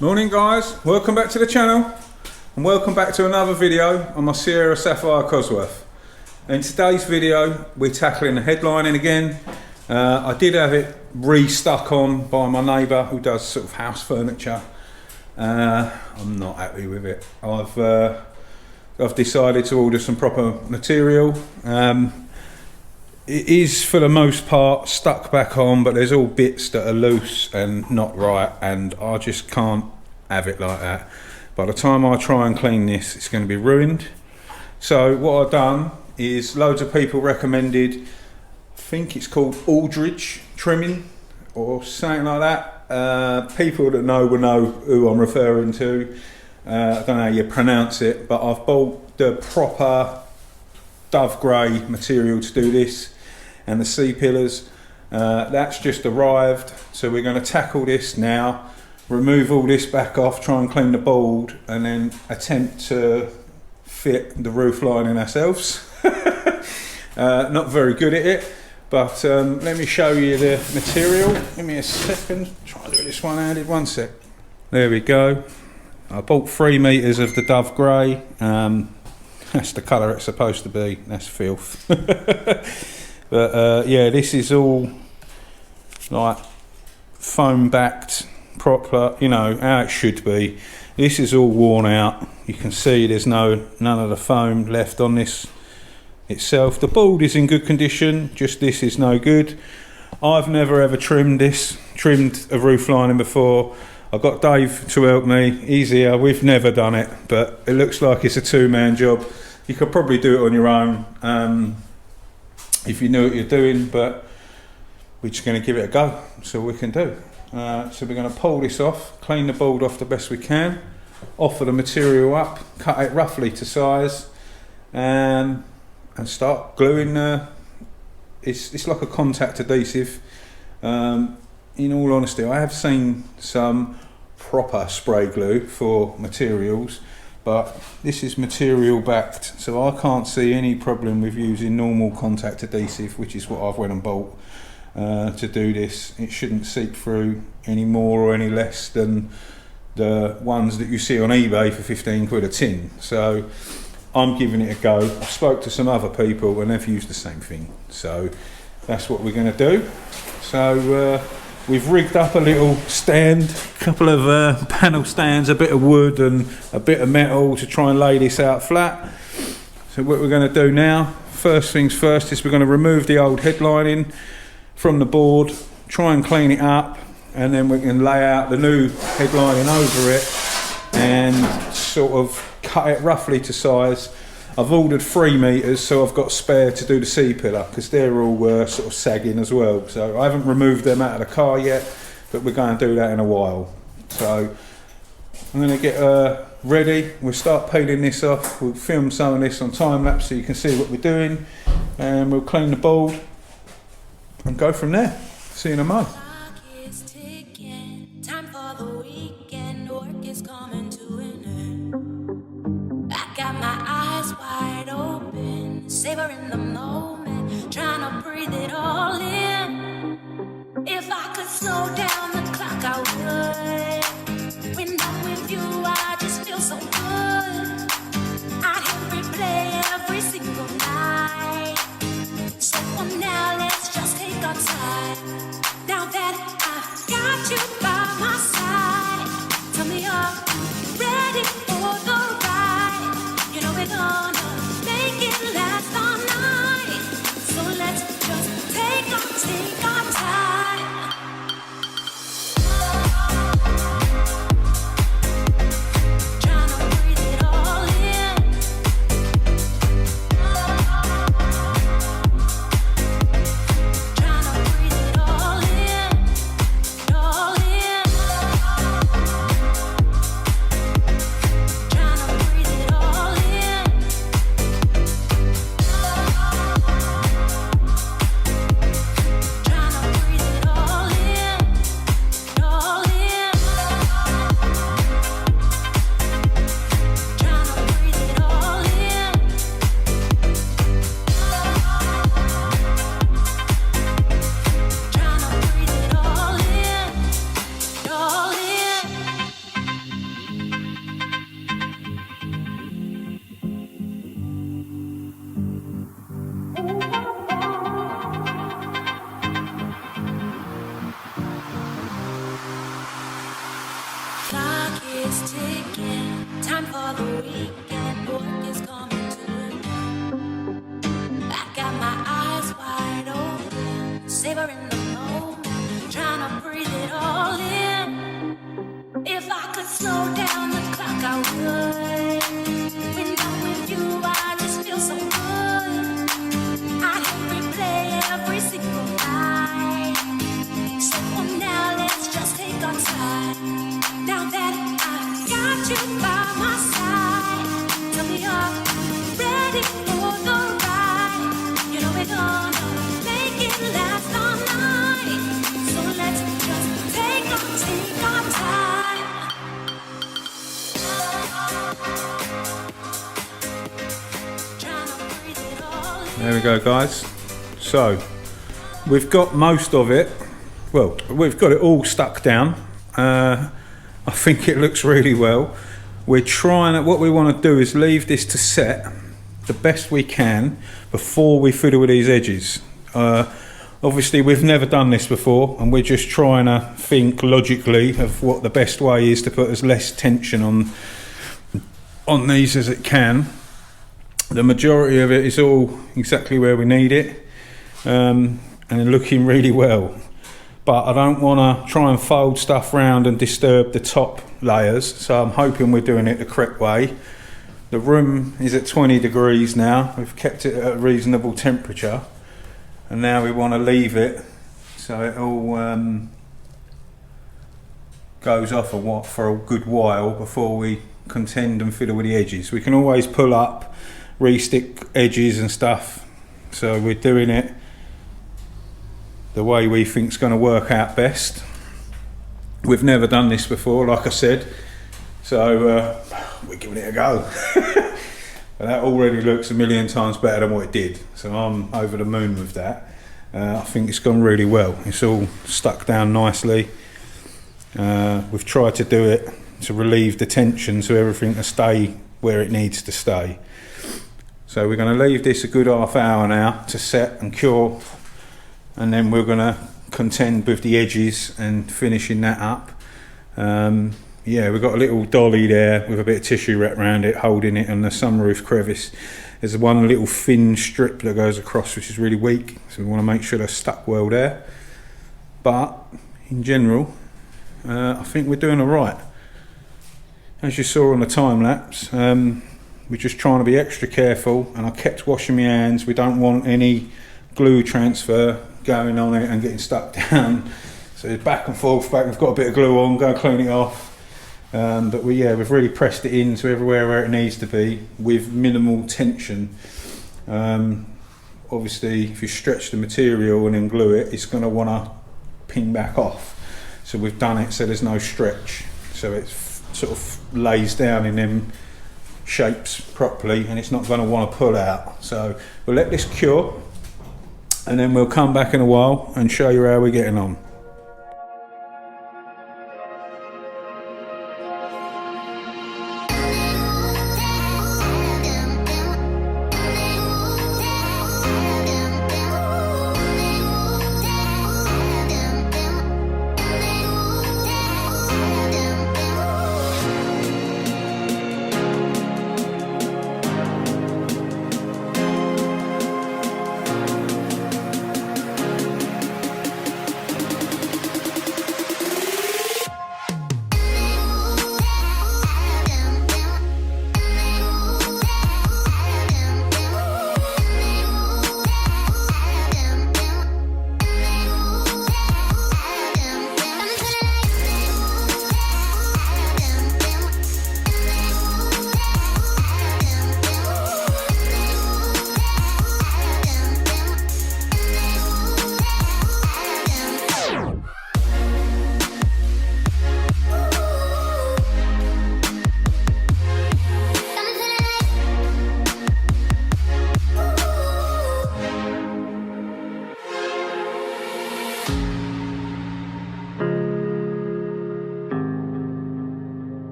Morning guys, welcome back to the channel and welcome back to another video on my Sierra Sapphire Cosworth. In today's video we're tackling the headlining again. I did have it re-stuck on by my neighbour who does sort of house furniture. I'm not happy with it. I've decided to order some proper material. It is for the most part stuck back on, but there's all bits that are loose and not right, and I just can't have it like that. By the time I try and clean this, it's going to be ruined. So what I've done is, loads of people recommended, I think it's called Aldridge trimming or something like that. People that know will know who I'm referring to. I don't know how you pronounce it, but I've bought the proper dove grey material to do this, and the C-pillars. That's just arrived, so we're going to tackle this now, remove all this back off, try and clean the board, and then attempt to fit the roof lining ourselves. Not very good at it, but let me show you the material. Give me a second, try and do this one-handed, one sec. There we go. I bought 3 meters of the dove grey. That's the colour it's supposed to be. That's filth. But yeah, this is all like foam backed, proper, you know, how it should be. This is all worn out. You can see there's none of the foam left on this itself. The board is in good condition, just this is no good. I've never ever trimmed a roof lining before. I've got Dave to help me. He's here. We've never done it, but it looks like it's a two-man job. You could probably do it on your own if you know what you're doing, but we're just going to give it a go, so we can do. So we're going to pull this off, clean the board off the best we can, offer the material up, cut it roughly to size, and start gluing. It's like a contact adhesive. In all honesty, I have seen some proper spray glue for materials, but this is material backed, so I can't see any problem with using normal contact adhesive, which is what I've went and bought to do this. It shouldn't seep through any more or any less than the ones that you see on eBay for 15 quid a tin. So I'm giving it a go. I spoke to some other people and they've used the same thing, so that's what we're going to do. So we've rigged up a little stand, a couple of panel stands, a bit of wood and a bit of metal to try and lay this out flat. So what we're going to do now, first things first, is we're going to remove the old headlining from the board, try and clean it up, and then we can lay out the new headlining over it and sort of cut it roughly to size. I've ordered 3 meters, so I've got spare to do the C-pillar because they're all sort of sagging as well. So I haven't removed them out of the car yet, but we're going to do that in a while. So I'm going to get ready. We'll start peeling this off. We'll film some of this on time lapse so you can see what we're doing, and we'll clean the board and go from there. See you in a moment. Savoring the moment, trying to breathe it all in. If I could slow down the clock, I would. When I'm with you, I just feel so good. I hit replay every single night. So for now, let's just take our time. Now that I've got you by my side, tell me, are you ready for the ticking. Time for the weekend. Work is coming to an end. I got my eyes wide open, savoring the moment, trying to breathe it all in. If I could slow down the clock, I would. When I'm with you, I just feel so good. I can replay every single night. So for now, let's just take our time. Now that I've got you by my side, tell me you're ready for the ride. You know we're gonna make it last all night. So let's just take our time. Trying to breathe it all in. There we go, guys. So we've got most of it. Well, we've got it all stuck down. I think it looks really well. We're trying. What we want to do is leave this to set the best we can before we fiddle with these edges. Obviously, we've never done this before, and we're just trying to think logically of what the best way is to put as less tension on these as it can. The majority of it is all exactly where we need it, and looking really well. But I don't want to try and fold stuff around and disturb the top layers, so I'm hoping we're doing it the correct way. The room is at 20 degrees now. We've kept it at a reasonable temperature, and now we want to leave it so it all goes off for a good while before we contend and fiddle with the edges. We can always pull up, re-stick edges and stuff, so we're doing it the way we think is going to work out best. We've never done this before, like I said, so we're giving it a go. But that already looks a million times better than what it did, so I'm over the moon with that. I think it's gone really well. It's all stuck down nicely. We've tried to do it to relieve the tension so everything to stay where it needs to stay. So we're going to leave this a good half hour now to set and cure, and then we're going to contend with the edges and finishing that up. Yeah, we've got a little dolly there with a bit of tissue wrapped around it, holding it on the sunroof crevice. There's one little thin strip that goes across, which is really weak, so we want to make sure they're stuck well there. But in general, I think we're doing all right. As you saw on the time lapse, we're just trying to be extra careful, and I kept washing my hands. We don't want any glue transfer going on it and getting stuck down. So back and forth, we've got a bit of glue on, go clean it off. But we've really pressed it in to everywhere where it needs to be with minimal tension. Obviously, if you stretch the material and then glue it, it's going to want to ping back off. So we've done it so there's no stretch, so it sort of lays down in them shapes properly, and it's not going to want to pull out. So we'll let this cure, and then we'll come back in a while and show you how we're getting on.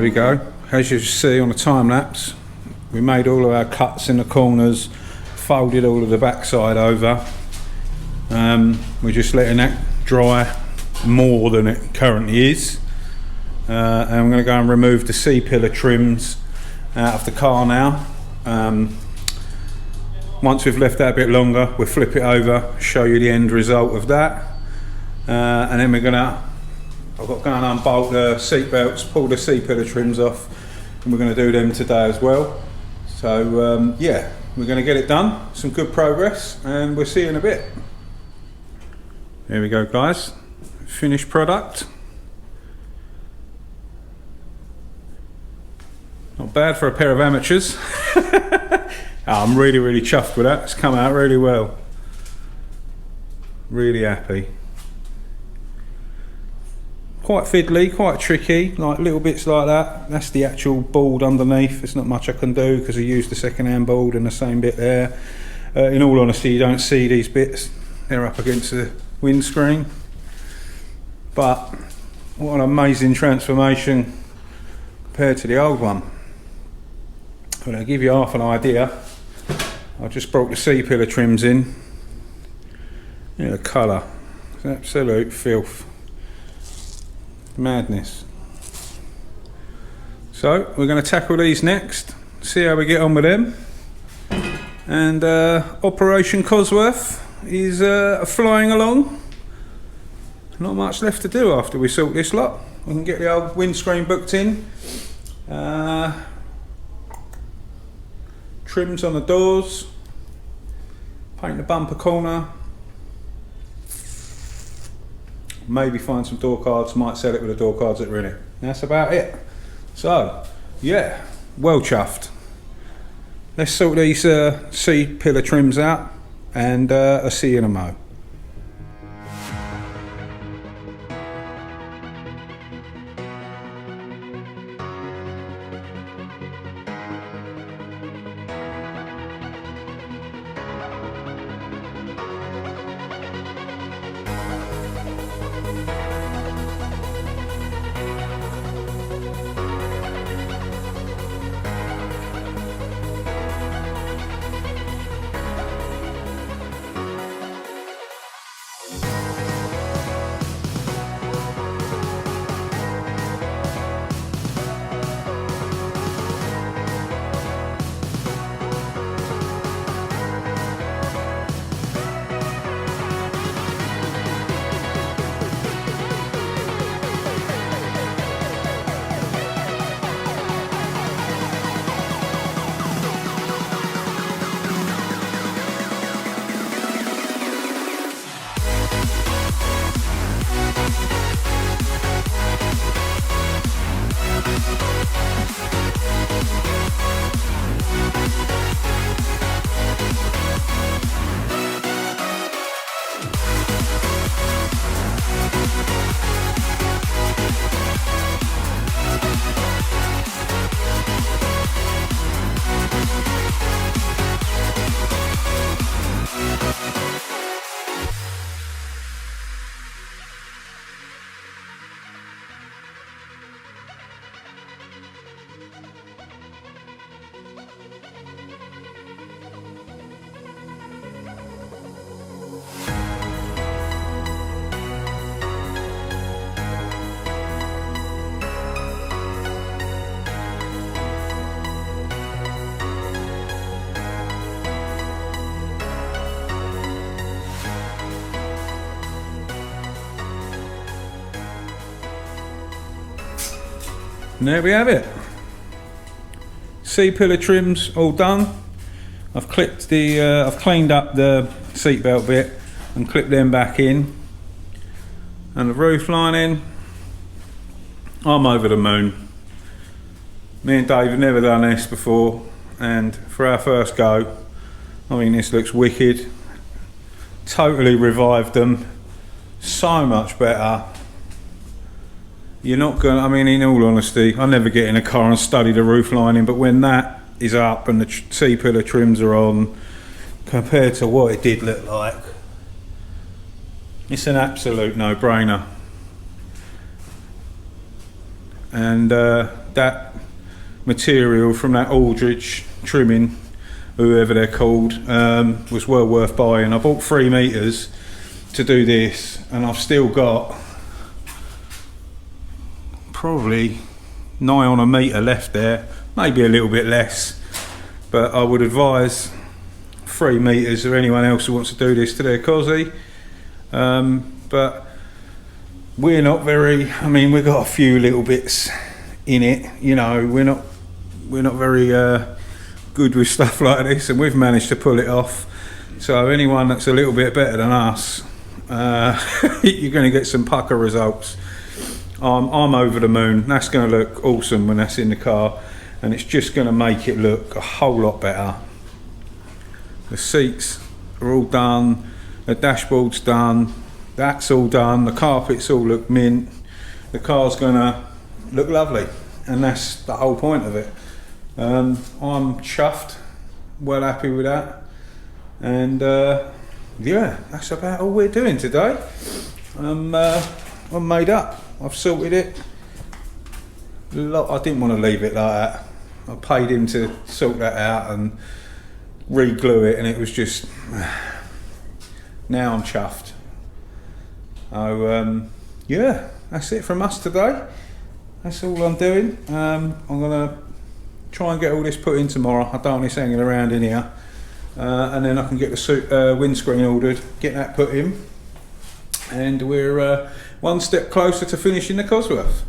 we go. As you see on the time lapse, we made all of our cuts in the corners, folded all of the backside over. We're just letting that dry more than it currently is. And I'm going to go and remove the C-pillar trims out of the car now. Once we've left that a bit longer, we'll flip it over, show you the end result of that. And then I've got to go and unbolt the seat belts, pull the C-pillar trims off, and we're going to do them today as well. So yeah, we're going to get it done, some good progress, and we'll see you in a bit. There we go guys, finished product. Not bad for a pair of amateurs. I'm really chuffed with that, it's come out really well. Really happy. Quite fiddly, quite tricky, like little bits like that. That's the actual board underneath. There's not much I can do because I used the second-hand board and the same bit there. In all honesty, you don't see these bits. They're up against the windscreen. But what an amazing transformation compared to the old one. Well, I'll give you half an idea. I just brought the C-pillar trims in. Yeah, the colour. It's absolute filth. Madness. So we're going to tackle these next, see how we get on with them, and Operation Cosworth is flying along. Not much left to do after we sort this lot. We can get the old windscreen booked in, trims on the doors, paint the bumper corner, maybe find some door cards, might sell it with the door cards that are in it. That's about it. So, yeah, well chuffed. Let's sort these C-pillar trims out, and I'll see you in a mo. And there we have it. C-pillar trims all done. I've clipped the, I've cleaned up the seatbelt bit and clipped them back in. And the roof lining, I'm over the moon. Me and Dave have never done this before, and for our first go, I mean, this looks wicked. Totally revived them. So much better. You're not going to, I mean, in all honesty, I never get in a car and study the roof lining, but when that is up and the C-pillar trims are on, compared to what it did look like, it's an absolute no-brainer. And that material from that Aldridge trimming, whoever they're called, was well worth buying. I bought 3 meters to do this, and I've still got probably nigh on a metre left there, maybe a little bit less, but I would advise 3 meters or anyone else who wants to do this to their cosy. But we're not very, I mean, we've got a few little bits in it, you know, we're not very good with stuff like this, and we've managed to pull it off. So anyone that's a little bit better than us, you're going to get some pucker results. I'm over the moon. That's going to look awesome when that's in the car, and it's just going to make it look a whole lot better. The seats are all done, the dashboard's done, that's all done, the carpets all look mint, the car's going to look lovely, and that's the whole point of it. I'm chuffed, well happy with that, and yeah, that's about all we're doing today. I'm made up. I've sorted it. I didn't want to leave it like that. I paid him to sort that out and re-glue it, and it was just, now I'm chuffed. So yeah, that's it from us today. That's all I'm doing. I'm gonna try and get all this put in tomorrow. I don't want this hanging around in here, and then I can get the windscreen ordered, get that put in, and we're one step closer to finishing the Cosworth.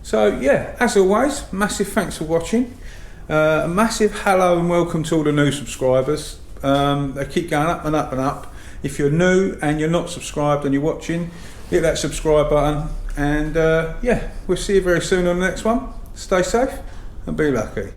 So yeah, as always, massive thanks for watching. A massive hello and welcome to all the new subscribers. They keep going up and up and up. If you're new and you're not subscribed and you're watching, hit that subscribe button, and yeah, we'll see you very soon on the next one. Stay safe and be lucky.